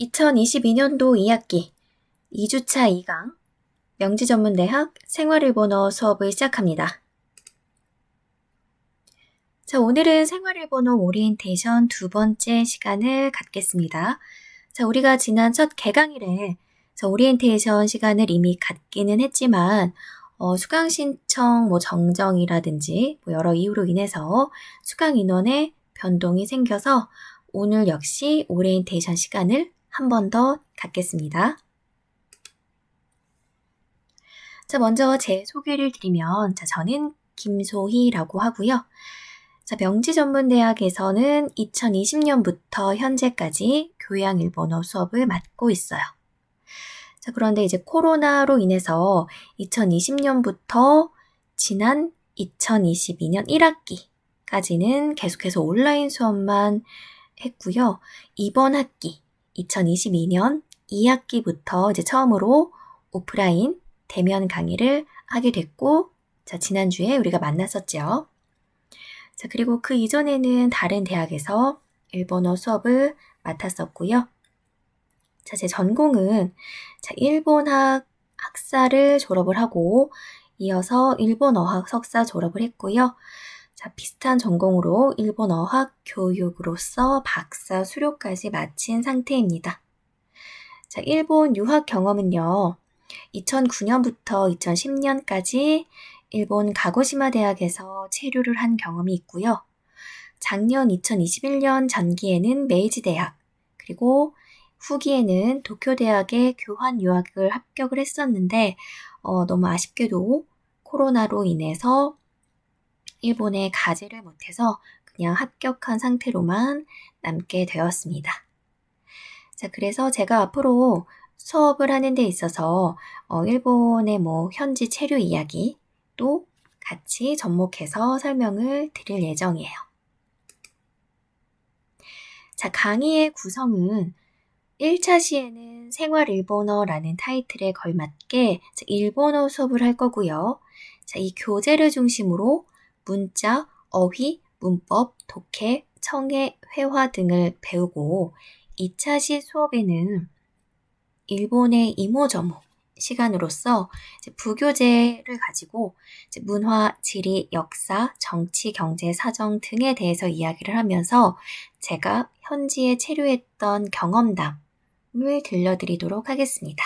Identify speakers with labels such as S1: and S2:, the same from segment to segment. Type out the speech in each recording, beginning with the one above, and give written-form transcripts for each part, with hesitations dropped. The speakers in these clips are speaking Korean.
S1: 2022년도 2학기 2주차 2강 명지전문대학 생활일본어 수업을 시작합니다. 자, 오늘은 생활일본어 오리엔테이션 두 번째 시간을 갖겠습니다. 자, 우리가 지난 첫 개강일에 오리엔테이션 시간을 이미 갖기는 했지만 수강 신청 정정이라든지 여러 이유로 인해서 수강 인원에 변동이 생겨서 오늘 역시 오리엔테이션 시간을 한 번 더 갖겠습니다. 자, 먼저 제 소개를 드리면, 저는 김소희라고 하고요. 자, 명지전문대학에서는 2020년부터 현재까지 교양일본어 수업을 맡고 있어요. 자, 그런데 이제 코로나로 인해서 2020년부터 지난 2022년 1학기까지는 계속해서 온라인 수업만 했고요. 이번 학기 2022년 2학기부터 이제 처음으로 오프라인 대면 강의를 하게 됐고, 자, 지난주에 우리가 만났었죠. 자, 그리고 그 이전에는 다른 대학에서 일본어 수업을 맡았었고요. 자, 제 전공은 일본학 학사를 졸업을 하고 이어서 일본어학 석사 졸업을 했고요. 자, 비슷한 전공으로 일본어학 교육으로서 박사 수료까지 마친 상태입니다. 자, 일본 유학 경험은요, 2009년부터 2010년까지 일본 가고시마 대학에서 체류를 한 경험이 있고요. 작년 2021년 전기에는 메이지 대학, 그리고 후기에는 도쿄 대학에 교환 유학을 합격을 했었는데 너무 아쉽게도 코로나로 인해서 일본에 가지를 못해서 그냥 합격한 상태로만 남게 되었습니다. 자, 그래서 제가 앞으로 수업을 하는 데 있어서 일본의 현지 체류 이야기 또 같이 접목해서 설명을 드릴 예정이에요. 자, 강의의 구성은 1차 시에는 생활일본어라는 타이틀에 걸맞게 일본어 수업을 할 거고요. 자, 이 교재를 중심으로 문자, 어휘, 문법, 독해, 청해, 회화 등을 배우고 2차 시 수업에는 일본의 이모저모 시간으로서 부교재를 가지고 문화, 지리, 역사, 정치, 경제, 사정 등에 대해서 이야기를 하면서 제가 현지에 체류했던 경험담을 들려드리도록 하겠습니다.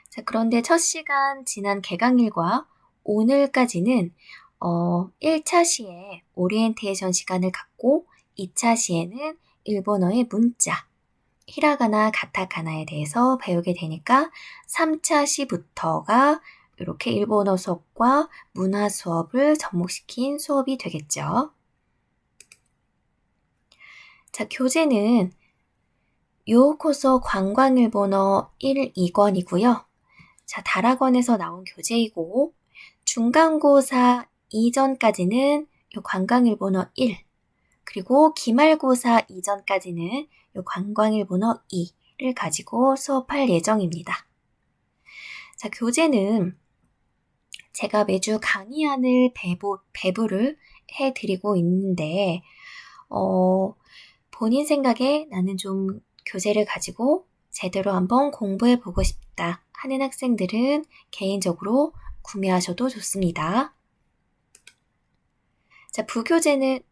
S1: 자, 그런데 첫 시간 지난 개강일과 오늘까지는 1차 시에 오리엔테이션 시간을 갖고 2차 시에는 일본어의 문자, 히라가나, 가타카나에 대해서 배우게 되니까 3차 시부터가 이렇게 일본어 수업과 문화 수업을 접목시킨 수업이 되겠죠. 자, 교재는 요코소 관광일본어 1, 2권이고요. 자, 다락원에서 나온 교재이고 중간고사 이전까지는 요 관광일본어 1, 그리고 기말고사 이전까지는 요 관광일본어 2를 가지고 수업할 예정입니다. 자, 교재는 제가 매주 강의안을 배부를 해드리고 있는데 본인 생각에 나는 좀 교재를 가지고 제대로 한번 공부해보고 싶다 하는 학생들은 개인적으로 구매하셔도 좋습니다. 자, 부교재는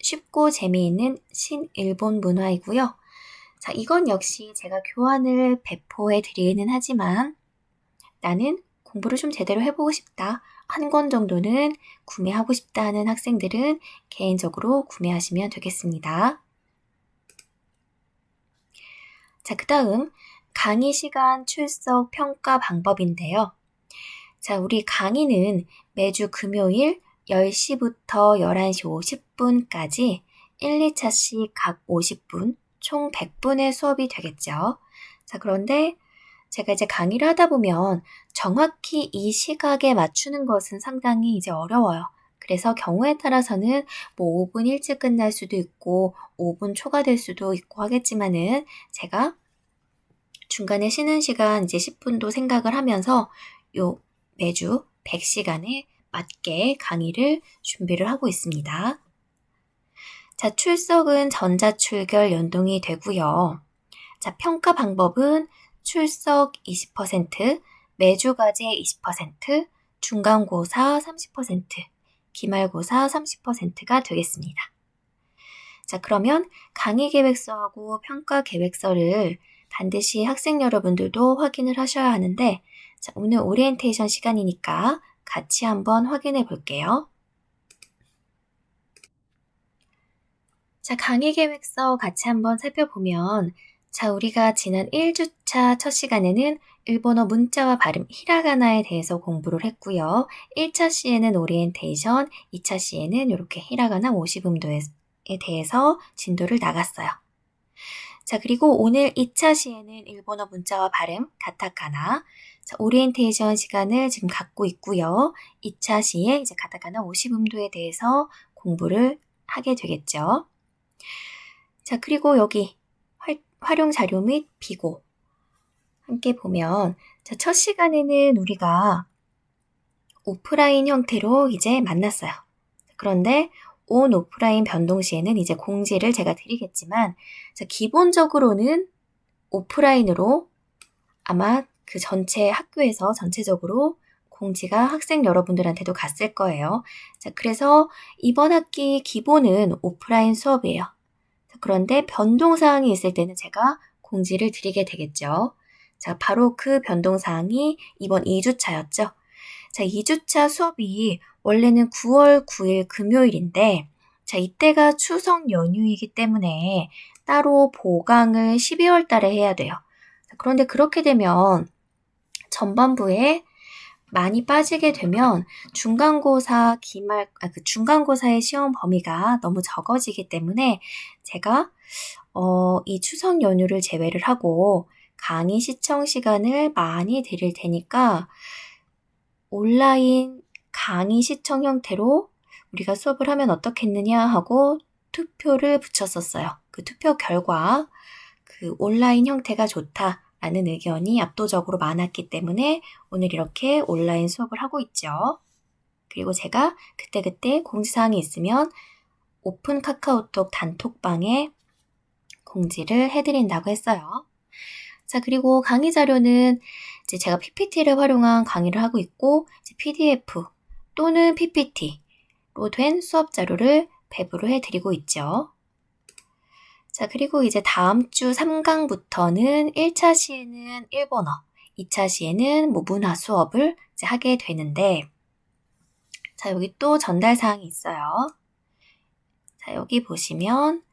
S1: 쉽고 재미있는 신일본 문화이고요. 자, 이건 역시 제가 교환을 배포해 드리기는 하지만 나는 공부를 좀 제대로 해보고 싶다. 한 권 정도는 구매하고 싶다 하는 학생들은 개인적으로 구매하시면 되겠습니다. 자, 그 다음 강의 시간 출석 평가 방법인데요. 자, 우리 강의는 매주 금요일 10시부터 11시 50분까지 1, 2차씩 각 50분, 총 100분의 수업이 되겠죠. 자, 그런데 제가 이제 강의를 하다 보면 정확히 이 시각에 맞추는 것은 상당히 이제 어려워요. 그래서 경우에 따라서는 5분 일찍 끝날 수도 있고 5분 초과될 수도 있고 하겠지만은 제가 중간에 쉬는 시간 이제 10분도 생각을 하면서 매주 100시간에 맞게 강의를 준비를 하고 있습니다. 자, 출석은 전자출결 연동이 되고요. 자, 평가 방법은 출석 20%, 매주과제 20%, 중간고사 30%, 기말고사 30%가 되겠습니다. 자, 그러면 강의 계획서하고 평가 계획서를 반드시 학생 여러분들도 확인을 하셔야 하는데, 자, 오늘 오리엔테이션 시간이니까 같이 한번 확인해 볼게요. 자, 강의 계획서 같이 한번 살펴보면, 자, 우리가 지난 1주차 첫 시간에는 일본어 문자와 발음 히라가나에 대해서 공부를 했고요. 1차 시에는 오리엔테이션, 2차 시에는 이렇게 히라가나 50음도에 대해서 진도를 나갔어요. 자, 그리고 오늘 2차 시에는 일본어 문자와 발음, 가타카나, 자, 오리엔테이션 시간을 지금 갖고 있고요. 2차 시에 이제 가타카나 50음도에 대해서 공부를 하게 되겠죠. 자, 그리고 여기 활용 자료 및 비고 함께 보면, 자, 첫 시간에는 우리가 오프라인 형태로 이제 만났어요. 그런데 온 오프라인 변동 시에는 이제 공지를 제가 드리겠지만, 자, 기본적으로는 오프라인으로 아마 그 전체 학교에서 전체적으로 공지가 학생 여러분들한테도 갔을 거예요. 자, 그래서 이번 학기 기본은 오프라인 수업이에요. 자, 그런데 변동사항이 있을 때는 제가 공지를 드리게 되겠죠. 자, 바로 그 변동사항이 이번 2주차였죠. 자, 2주차 수업이 원래는 9월 9일 금요일인데, 자, 이때가 추석 연휴이기 때문에 따로 보강을 12월 달에 해야 돼요. 자, 그런데 그렇게 되면 전반부에 많이 빠지게 되면 중간고사 중간고사의 시험 범위가 너무 적어지기 때문에 제가 이 추석 연휴를 제외를 하고 강의 시청 시간을 많이 드릴 테니까 온라인 강의 시청 형태로 우리가 수업을 하면 어떻겠느냐 하고 투표를 붙였었어요. 그 투표 결과 그 온라인 형태가 좋다라는 의견이 압도적으로 많았기 때문에 오늘 이렇게 온라인 수업을 하고 있죠. 그리고 제가 그때그때 공지사항이 있으면 오픈 카카오톡 단톡방에 공지를 해드린다고 했어요. 자, 그리고 강의 자료는 이제 제가 PPT를 활용한 강의를 하고 있고, 이제 PDF 또는 PPT로 된 수업 자료를 배부를 해드리고 있죠. 자, 그리고 이제 다음 주 3강부터는 1차 시에는 일본어, 2차 시에는 문화 수업을 이제 하게 되는데, 자, 여기 또 전달 사항이 있어요. 자, 여기 보시면,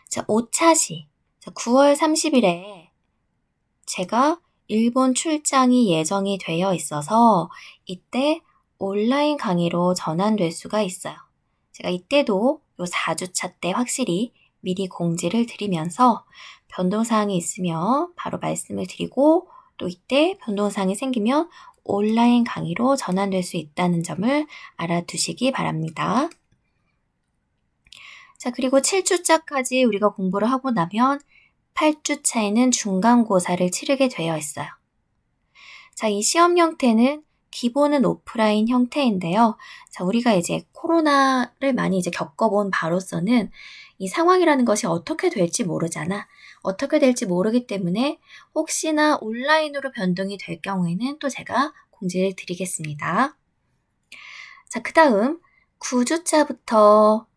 S1: 자, 5차 시, 자, 9월 30일에 제가 일본 출장이 예정이 되어 있어서 이때 온라인 강의로 전환될 수가 있어요. 제가 이때도 요 4주차 때 확실히 미리 공지를 드리면서 변동사항이 있으면 바로 말씀을 드리고 또 이때 변동사항이 생기면 온라인 강의로 전환될 수 있다는 점을 알아두시기 바랍니다. 자, 그리고 7주차까지 우리가 공부를 하고 나면 8주차에는 중간고사를 치르게 되어 있어요. 자, 이 시험 형태는 기본은 오프라인 형태인데요. 자, 우리가 이제 코로나를 많이 이제 겪어본 바로서는 이 상황이라는 것이 어떻게 될지 모르잖아. 어떻게 될지 모르기 때문에 혹시나 온라인으로 변동이 될 경우에는 또 제가 공지를 드리겠습니다. 자, 그 다음 9주차부터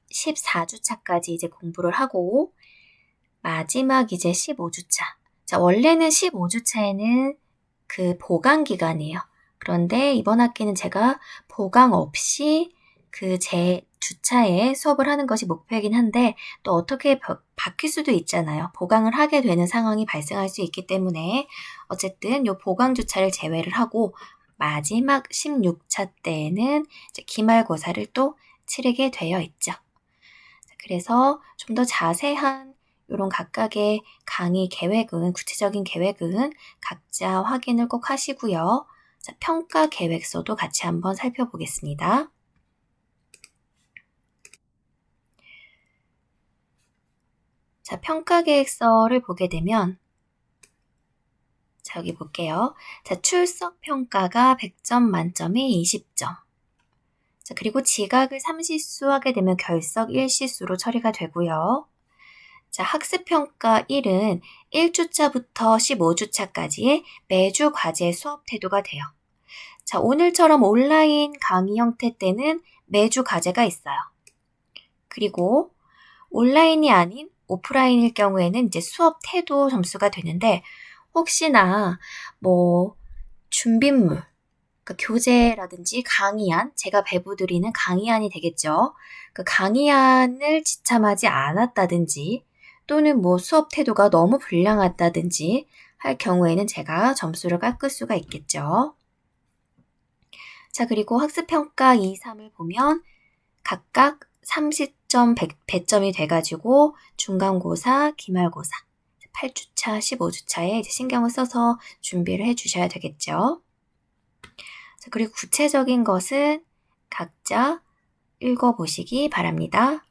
S1: 14주차까지 이제 공부를 하고 마지막 이제 15주차. 자, 원래는 15주차에는 그 보강 기간이에요. 그런데 이번 학기는 제가 보강 없이 그 제 주차에 수업을 하는 것이 목표이긴 한데 또 어떻게 바뀔 수도 있잖아요. 보강을 하게 되는 상황이 발생할 수 있기 때문에 어쨌든 요 보강 주차를 제외를 하고 마지막 16차 때에는 이제 기말고사를 또 치르게 되어 있죠. 그래서 좀 더 자세한 이런 각각의 강의 계획은, 구체적인 계획은 각자 확인을 꼭 하시고요. 자, 평가 계획서도 같이 한번 살펴보겠습니다. 자, 평가 계획서를 보게 되면 자, 여기 볼게요. 자, 출석 평가가 100점 만점에 20점. 자, 그리고 지각을 3시수 하게 되면 결석 1시수로 처리가 되고요. 자, 학습평가 1은 1주차부터 15주차까지의 매주 과제 수업 태도가 돼요. 자, 오늘처럼 온라인 강의 형태 때는 매주 과제가 있어요. 그리고 온라인이 아닌 오프라인일 경우에는 이제 수업 태도 점수가 되는데, 혹시나 준비물, 그러니까 교재라든지 강의안, 제가 배부드리는 강의안이 되겠죠. 그 강의안을 지참하지 않았다든지, 또는 수업 태도가 너무 불량하다든지 할 경우에는 제가 점수를 깎을 수가 있겠죠. 자, 그리고 학습평가 2, 3을 보면 각각 30점, 100점이 돼가지고 중간고사, 기말고사, 8주차, 15주차에 이제 신경을 써서 준비를 해주셔야 되겠죠. 자, 그리고 구체적인 것은 각자 읽어보시기 바랍니다.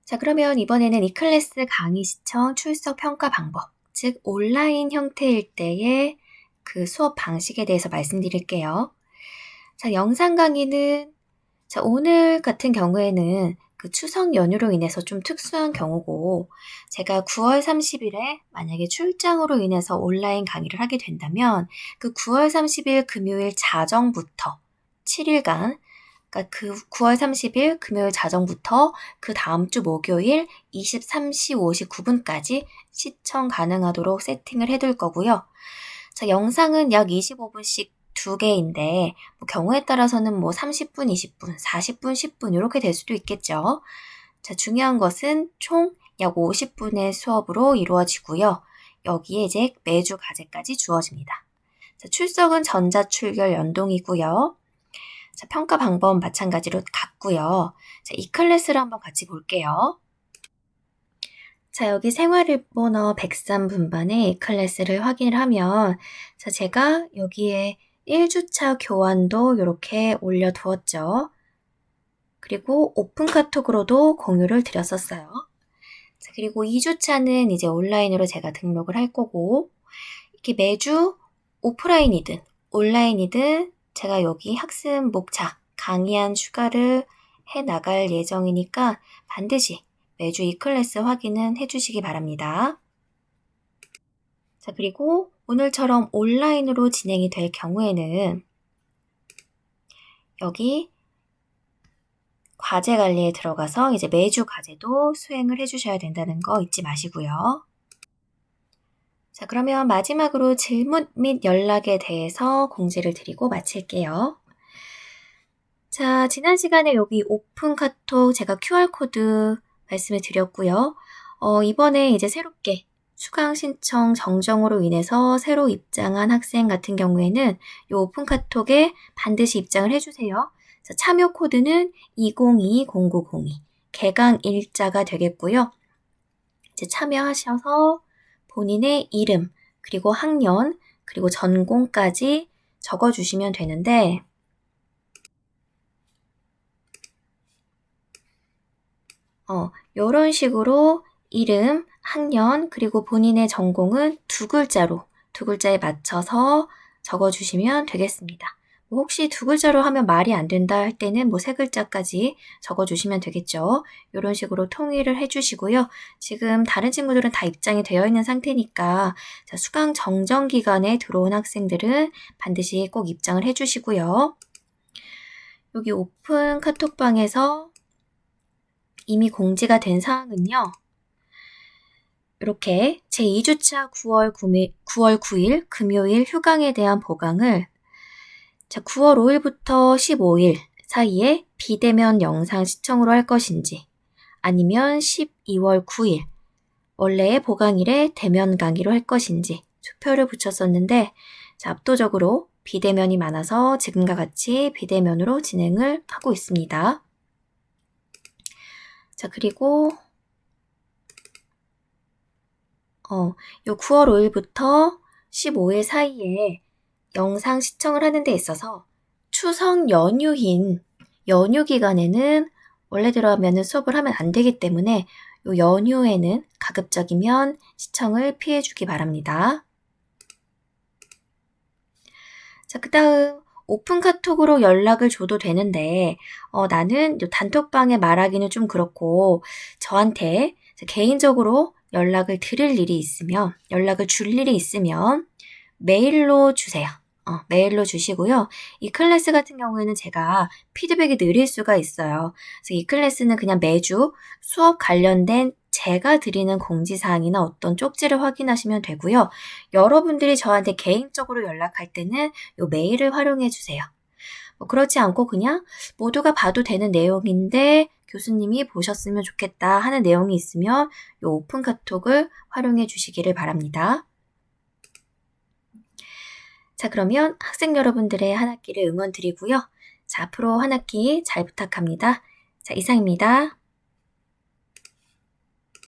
S1: 자, 그러면 이번에는 이클래스 강의 시청 출석 평가 방법, 즉 온라인 형태일 때의 그 수업 방식에 대해서 말씀드릴게요. 자, 영상 강의는 오늘 같은 경우에는 그 추석 연휴로 인해서 좀 특수한 경우고, 제가 9월 30일에 만약에 출장으로 인해서 온라인 강의를 하게 된다면 그 9월 30일 금요일 자정부터 7일간, 그러니까 그 9월 30일 금요일 자정부터 그 다음 주 목요일 23시 59분까지 시청 가능하도록 세팅을 해둘 거고요. 자, 영상은 약 25분씩 2개인데 경우에 따라서는 30분, 20분, 40분, 10분 이렇게 될 수도 있겠죠. 자, 중요한 것은 총 약 50분의 수업으로 이루어지고요. 여기에 이제 매주 과제까지 주어집니다. 자, 출석은 전자출결 연동이고요. 자, 평가 방법 마찬가지로 같고요. 자, 이 클래스를 한번 같이 볼게요. 자, 여기 생활일본어 103분반의 이 클래스를 확인을 하면, 자, 제가 여기에 1주차 교환도 이렇게 올려두었죠. 그리고 오픈 카톡으로도 공유를 드렸었어요. 자, 그리고 2주차는 이제 온라인으로 제가 등록을 할 거고, 이렇게 매주 오프라인이든 온라인이든 제가 여기 학습 목차, 강의안 추가를 해 나갈 예정이니까 반드시 매주 이 클래스 확인은 해주시기 바랍니다. 자, 그리고 오늘처럼 온라인으로 진행이 될 경우에는 여기 과제 관리에 들어가서 이제 매주 과제도 수행을 해주셔야 된다는 거 잊지 마시고요. 자, 그러면 마지막으로 질문 및 연락에 대해서 공지를 드리고 마칠게요. 자, 지난 시간에 여기 오픈 카톡 제가 QR코드 말씀을 드렸고요. 이번에 이제 새롭게 수강 신청 정정으로 인해서 새로 입장한 학생 같은 경우에는 이 오픈 카톡에 반드시 입장을 해주세요. 자, 참여 코드는 2022-0902 개강 일자가 되겠고요. 이제 참여하셔서 본인의 이름, 그리고 학년, 그리고 전공까지 적어주시면 되는데, 이런 식으로 이름, 학년, 그리고 본인의 전공은 2글자에 맞춰서 적어주시면 되겠습니다. 혹시 2글자로 하면 말이 안 된다 할 때는 3글자까지 적어주시면 되겠죠. 이런 식으로 통일을 해주시고요. 지금 다른 친구들은 다 입장이 되어 있는 상태니까 수강 정정 기간에 들어온 학생들은 반드시 꼭 입장을 해주시고요. 여기 오픈 카톡방에서 이미 공지가 된 사항은요. 이렇게 제2주차 9월 9일 금요일 휴강에 대한 보강을 9월 5일부터 15일 사이에 비대면 영상 시청으로 할 것인지, 아니면 12월 9일 원래의 보강일에 대면 강의로 할 것인지 투표를 붙였었는데, 압도적으로 비대면이 많아서 지금과 같이 비대면으로 진행을 하고 있습니다. 자, 그리고 요 9월 5일부터 15일 사이에 영상 시청을 하는 데 있어서 추석 연휴인 연휴 기간에는 원래대로 하면 수업을 하면 안 되기 때문에 요 연휴에는 가급적이면 시청을 피해주기 바랍니다. 자, 그 다음 오픈 카톡으로 연락을 줘도 되는데 나는 요 단톡방에 말하기는 좀 그렇고 저한테 개인적으로 연락을 드릴 일이 있으면 연락을 줄 일이 있으면 메일로 주세요. 메일로 주시고요. 이 클래스 같은 경우에는 제가 피드백이 느릴 수가 있어요. 그래서 이 클래스는 그냥 매주 수업 관련된 제가 드리는 공지사항이나 어떤 쪽지를 확인하시면 되고요. 여러분들이 저한테 개인적으로 연락할 때는 이 메일을 활용해 주세요. 그렇지 않고 그냥 모두가 봐도 되는 내용인데 교수님이 보셨으면 좋겠다 하는 내용이 있으면 이 오픈 카톡을 활용해 주시기를 바랍니다. 자, 그러면 학생 여러분들의 한 학기를 응원 드리고요. 자, 앞으로 한 학기 잘 부탁합니다. 자, 이상입니다.